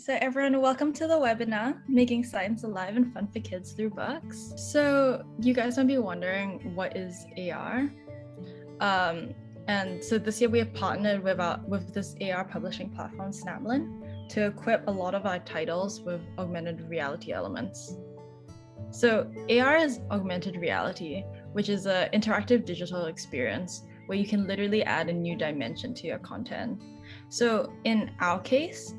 So everyone, welcome to the webinar, Making Science Alive and Fun for Kids Through Books. So you guys might be wondering, what is AR? And so this year we have partnered with this AR publishing platform, Snapland, to equip a lot of our titles with augmented reality elements. So AR is augmented reality, which is an interactive digital experience where you can literally add a new dimension to your content. So in our case,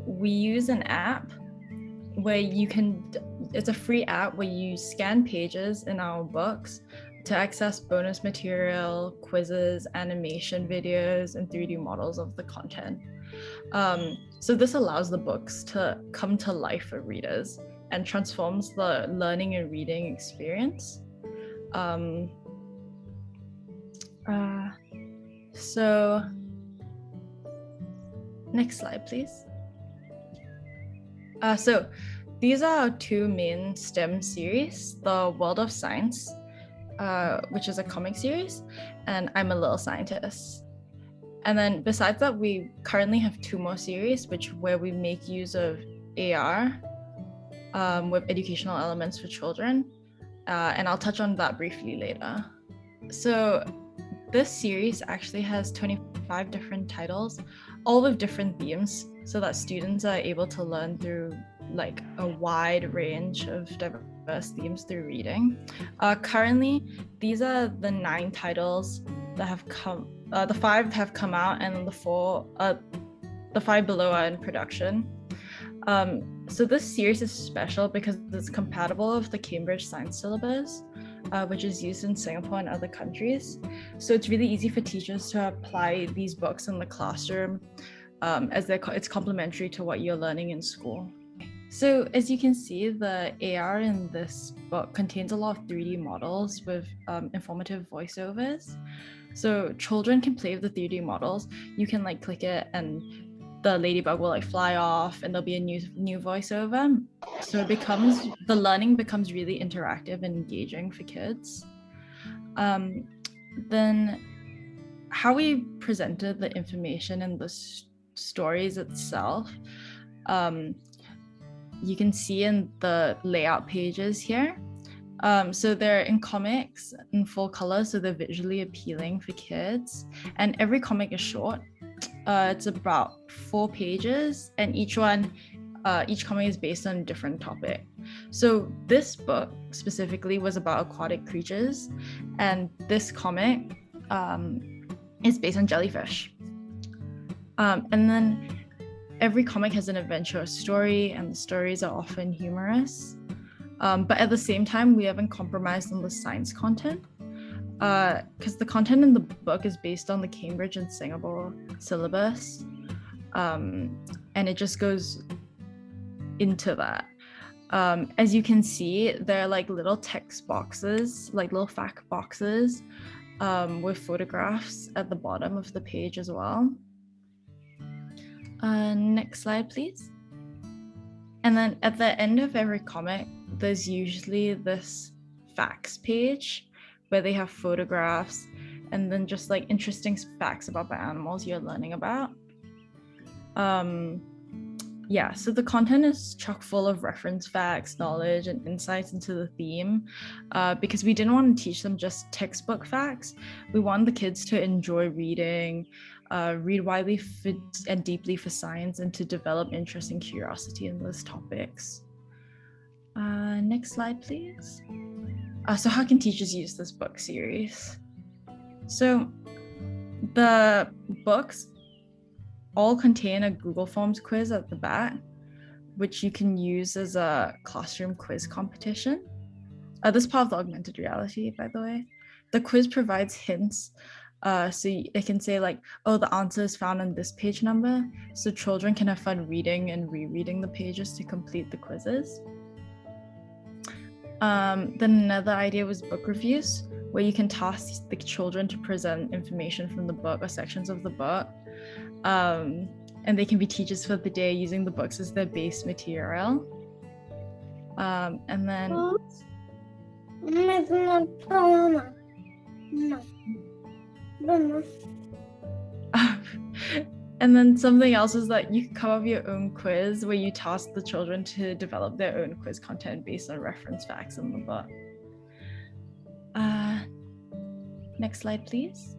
we use an app where it's a free app where you scan pages in our books to access bonus material, quizzes, animation videos, and 3D models of the content. So this allows the books to come to life for readers and transforms the learning and reading experience. So next slide, please. So these are our two main STEM series, The World of Science, which is a comic series, and I'm a Little Scientist. And then besides that, we currently have two more series, where we make use of AR with educational elements for children. And I'll touch on that briefly later. So this series actually has 25 different titles, all with different themes, so that students are able to learn through like a wide range of diverse themes through reading. Currently, these are the 9 titles that have come. The 5 have come out, and the 5 below are in production. So this series is special because it's compatible with the Cambridge Science syllabus, which is used in Singapore and other countries. So it's really easy for teachers to apply these books in the classroom, as it's complementary to what you're learning in school. So as you can see, the AR in this book contains a lot of 3D models with informative voiceovers. So children can play with the 3D models. You can like click it and the ladybug will like fly off and there'll be a new voiceover. So the learning becomes really interactive and engaging for kids. Then how we presented the information in the stories itself, you can see in the layout pages here. So they're in comics in full color, so they're visually appealing for kids. And every comic is short. It's about 4 pages, and each comic is based on a different topic. So this book specifically was about aquatic creatures, and this comic is based on jellyfish. And then every comic has an adventure story, and the stories are often humorous. But at the same time, we haven't compromised on the science content, because the content in the book is based on the Cambridge and Singapore syllabus, and it just goes into that. As you can see, there are like little text boxes, like little fact boxes, with photographs at the bottom of the page as well. Next slide, please. And then at the end of every comic, there's usually this facts page where they have photographs and then just like interesting facts about the animals you're learning about. Yeah, so the content is chock full of reference facts, knowledge, and insights into the theme, because we didn't want to teach them just textbook facts. We wanted the kids to enjoy reading, read widely and deeply for science, and to develop interest and curiosity in those topics. Next slide, please. So how can teachers use this book series? So the books all contain a Google Forms quiz at the back, which you can use as a classroom quiz competition. This is part of the augmented reality, by the way. The quiz provides hints, so it can say like, oh, the answer is found on this page number, so children can have fun reading and rereading the pages to complete the quizzes. Then another idea was book reviews, where you can task the children to present information from the book or sections of the book. And they can be teachers for the day using the books as their base material. And then And then something else is that you can come up with your own quiz where you task the children to develop their own quiz content based on reference facts in the book. Next slide, please.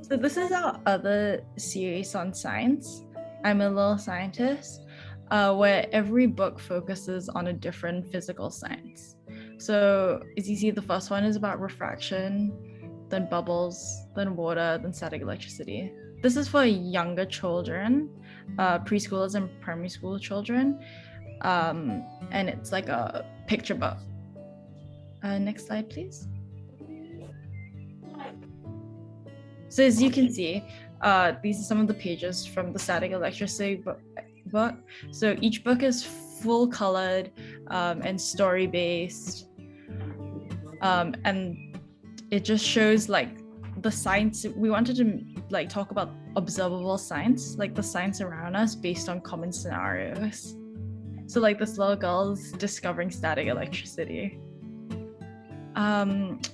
So this is our other series on science, I'm a Little Scientist, where every book focuses on a different physical science. So as you see, the first one is about refraction, then bubbles, then water, then static electricity. This is for younger children, preschoolers and primary school children, and it's like a picture book. Next slide, please. So as you can see, these are some of the pages from the static electricity book. So each book is full colored and story based, and it just shows like the science. We wanted to like talk about observable science, like the science around us based on common scenarios. So like this little girl's discovering static electricity.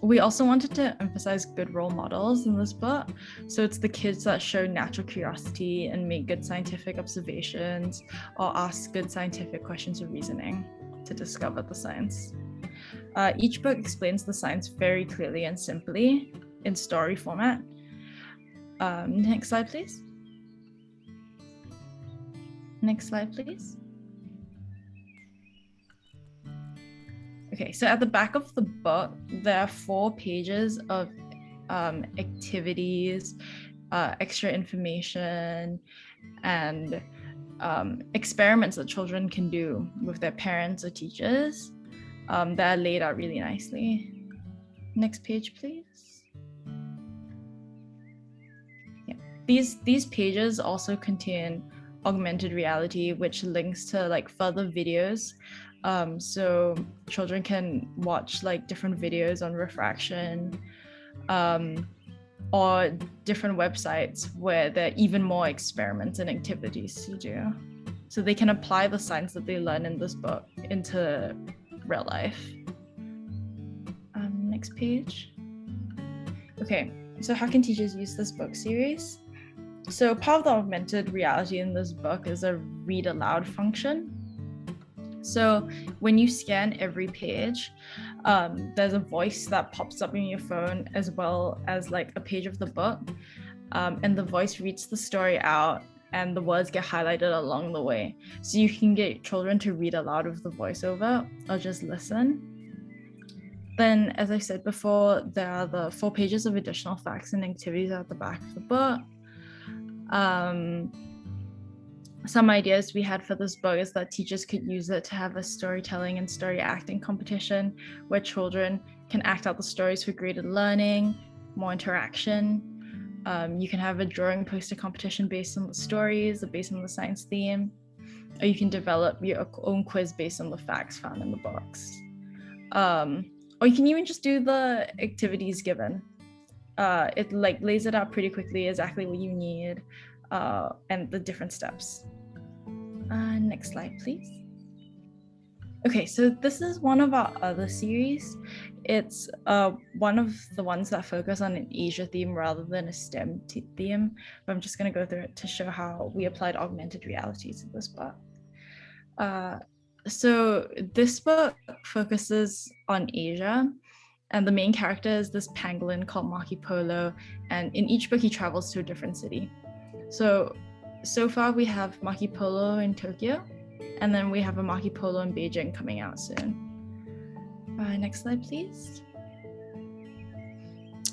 We also wanted to emphasize good role models in this book. So it's the kids that show natural curiosity and make good scientific observations or ask good scientific questions of reasoning to discover the science. Each book explains the science very clearly and simply in story format. Next slide, please. Next slide, please. Okay, so at the back of the book, there are 4 pages of activities, extra information, and experiments that children can do with their parents or teachers that are laid out really nicely. Next page, please. Yeah. These pages also contain augmented reality, which links to like further videos. So children can watch like different videos on refraction or different websites where there are even more experiments and activities to do. So they can apply the science that they learn in this book into real life. Next page. Okay, so how can teachers use this book series? So part of the augmented reality in this book is a read aloud function. So when you scan every page, there's a voice that pops up in your phone as well as like a page of the book. And the voice reads the story out and the words get highlighted along the way. So you can get children to read aloud with the voiceover or just listen. Then, as I said before, there are the 4 pages of additional facts and activities at the back of the book. Some ideas we had for this book is that teachers could use it to have a storytelling and story acting competition where children can act out the stories for greater learning, more interaction. You can have a drawing poster competition based on the stories or based on the science theme, or you can develop your own quiz based on the facts found in the books. Or you can even just do the activities given. It like lays it out pretty quickly, exactly what you need, and the different steps. Next slide, please. Okay, so this is one of our other series. It's one of the ones that focus on an Asia theme rather than a STEM theme, but I'm just going to go through it to show how we applied augmented reality to this book. So this book focuses on Asia, and the main character is this pangolin called Marco Polo, and in each book he travels to a different city. So far we have Marco Polo in Tokyo, and then we have a Marco Polo in Beijing coming out soon. Next slide, please.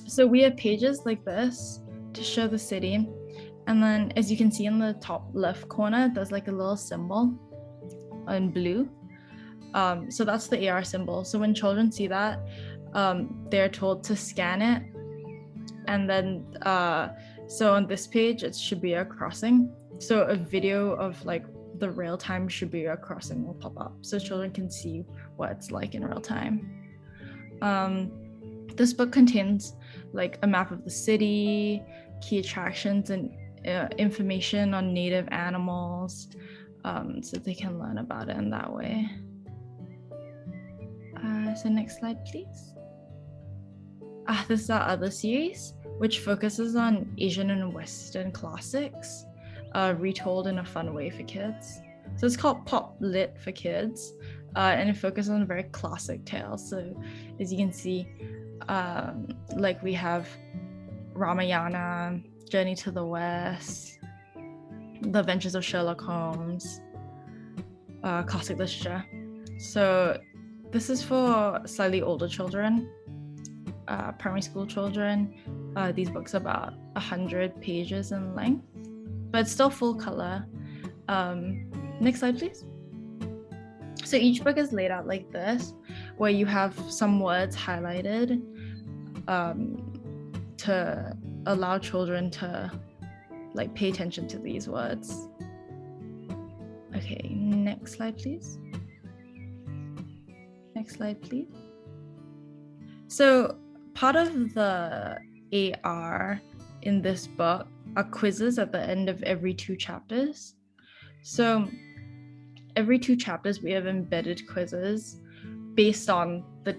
So we have pages like this to show the city, and then as you can see in the top left corner, there's like a little symbol in blue. So that's the AR symbol. So when children see that, they're told to scan it, and then so on this page it should be a crossing. So a video of like the real-time Shibuya crossing will pop up so children can see what it's like in real time. This book contains like a map of the city, key attractions, and information on native animals, so they can learn about it in that way. So next slide, please. This is our other series, which focuses on Asian and Western classics, retold in a fun way for kids. So it's called PopLit for kids, and it focuses on very classic tales. So as you can see, like we have Ramayana, Journey to the West, The Adventures of Sherlock Holmes, classic literature. So this is for slightly older children, primary school children. These books are about 100 pages in length, but it's still full color. Next slide, please. So each book is laid out like this, where you have some words highlighted to allow children to like pay attention to these words. Okay, next slide, please. Next slide, please. So part of the AR in this book are quizzes at the end of every 2 chapters. So every 2 chapters we have embedded quizzes based on the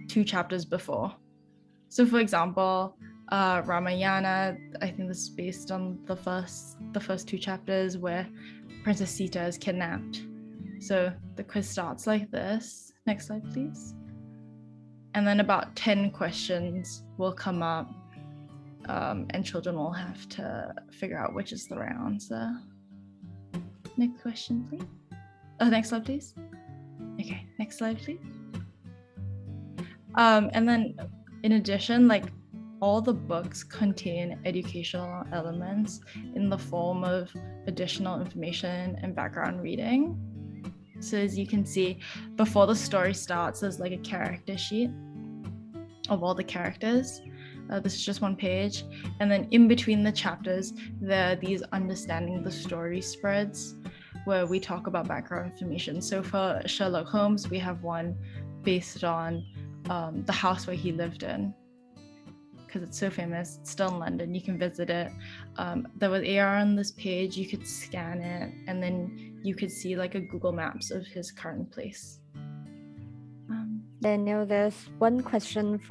2 chapters before. So for example, Ramayana, I think this is based on the first 2 chapters where Princess Sita is kidnapped. So the quiz starts like this. Next slide, please. And then about 10 questions will come up, and children will have to figure out which is the right answer. Next question, please. Next slide, please. Okay, next slide, please. And then in addition, like all the books contain educational elements in the form of additional information and background reading. So as you can see, before the story starts, there's like a character sheet of all the characters. This is just 1 page. And then in between the chapters, there are these understanding the story spreads where we talk about background information. So for Sherlock Holmes, we have one based on the house where he lived in, because it's so famous. It's still in London. You can visit it. There was AR on this page. You could scan it, and then you could see like a Google Maps of his current place. Daniel, there's one question from